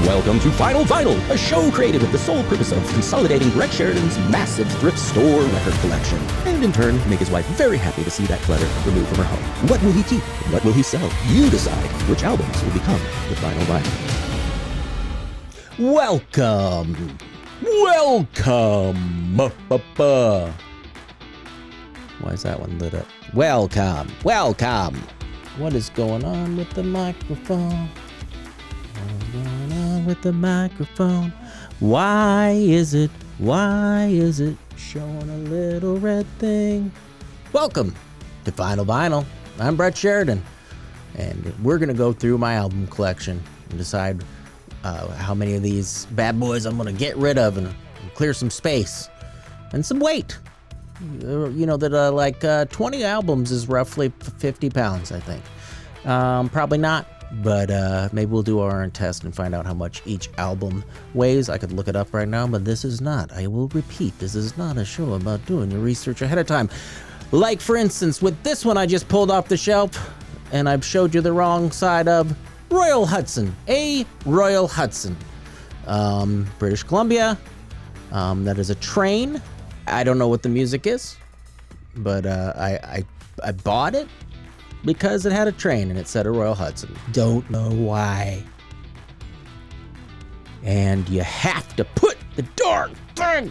Welcome to Finyl Vinyl, a show created with the sole purpose of consolidating Brett Sheridan's massive thrift store record collection, and in turn make his wife very happy to see that clutter removed from her home. What will he keep? What will he sell? You decide which albums will become the Finyl Vinyl. Welcome! Why is that one lit up? Welcome! What is going on with the microphone? What's going on with the microphone? Why is it showing a little red thing? Welcome to Finyl Vinyl. I'm Brett Sheridan, and we're going to go through my album collection and decide how many of these bad boys I'm going to get rid of and clear some space and some weight. You know that 20 albums is roughly 50 pounds, I think. Probably not, but maybe we'll do our own test and find out how much each album weighs. I could look it up right now, but this is not, I will repeat, this is not a show about doing your research ahead of time. Like, for instance, with this one I just pulled off the shelf, and I've showed you the wrong side of Royal Hudson, a Royal Hudson, British Columbia. That is a train. I don't know what the music is, but I bought it because it had a train and it said a Royal Hudson. Don't know why. And you have to put the darn thing.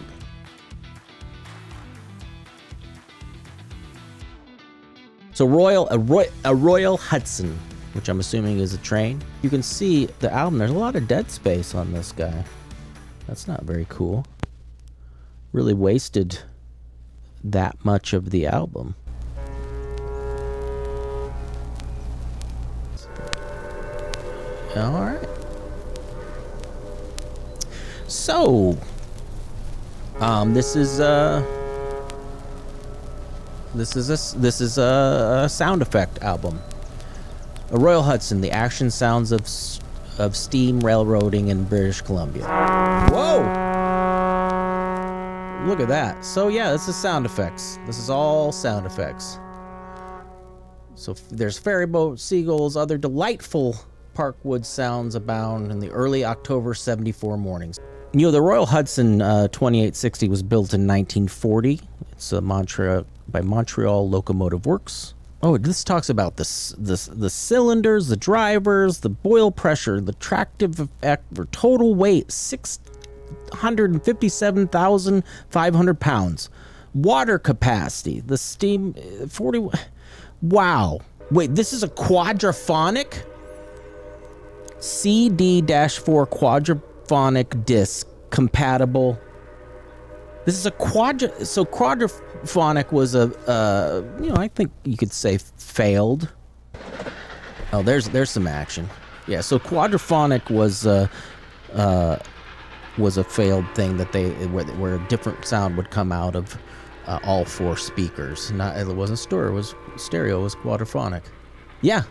So a Royal Hudson, which I'm assuming is a train. You can see the album. There's a lot of dead space on this guy. That's not very cool. Really wasted that much of the album. All right. So, this is a sound effect album. A Royal Hudson, the action sounds of steam railroading in British Columbia. Whoa! Look at that. So yeah, this is sound effects. This is all sound effects. So there's ferry boat, seagulls, other delightful Parkwood sounds abound in the early October 74 mornings. You know, the Royal Hudson 2860 was built in 1940. It's by Montreal Locomotive Works. Oh, this talks about the cylinders, the drivers, the boil pressure, the tractive effect, for total weight 657,500 pounds. Water capacity, the steam 40. Wow. Wait, this is a quadraphonic CD-4 quadraphonic disc compatible. This is a so quadraphonic was I think you could say failed. Oh, there's some action. Yeah, so quadraphonic was a failed thing that where a different sound would come out of all four speakers. It wasn't stereo, it was stereo, it was quadraphonic. Yeah,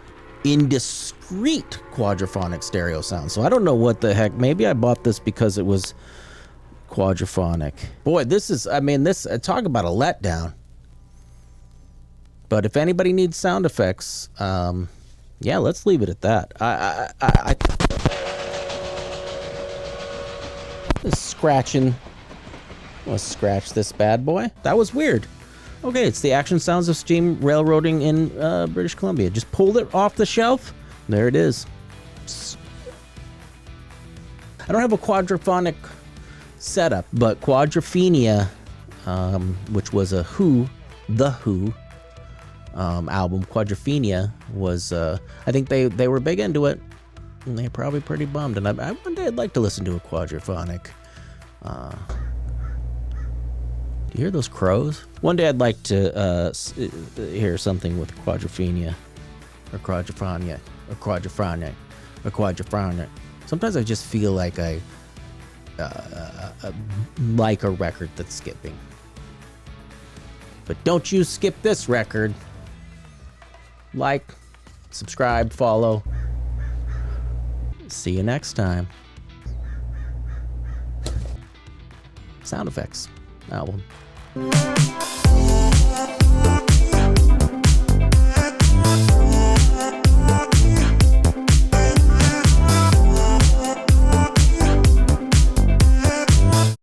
indiscrete quadraphonic stereo sound. So I don't know what the heck. Maybe I bought this because it was quadraphonic. Boy, this talk about a letdown. But if anybody needs sound effects, yeah, let's leave it at that. I scratching. Let's scratch this bad boy. That was weird. Okay, it's the action sounds of steam railroading in British Columbia. Just pulled it off the shelf. There it is. I don't have a quadraphonic setup, but Quadrophenia, which was the Who album, Quadrophenia was, I think they were big into it, and they're probably pretty bummed. And one day I'd like to listen to a quadraphonic. Do you hear those crows? One day I'd like to hear something with Quadrophenia, or Quadrophonic, or Quadrophonic, or Quadrophonic. Sometimes I just feel like I like a record that's skipping. But don't you skip this record. Like, subscribe, follow. See you next time. Sound effects album.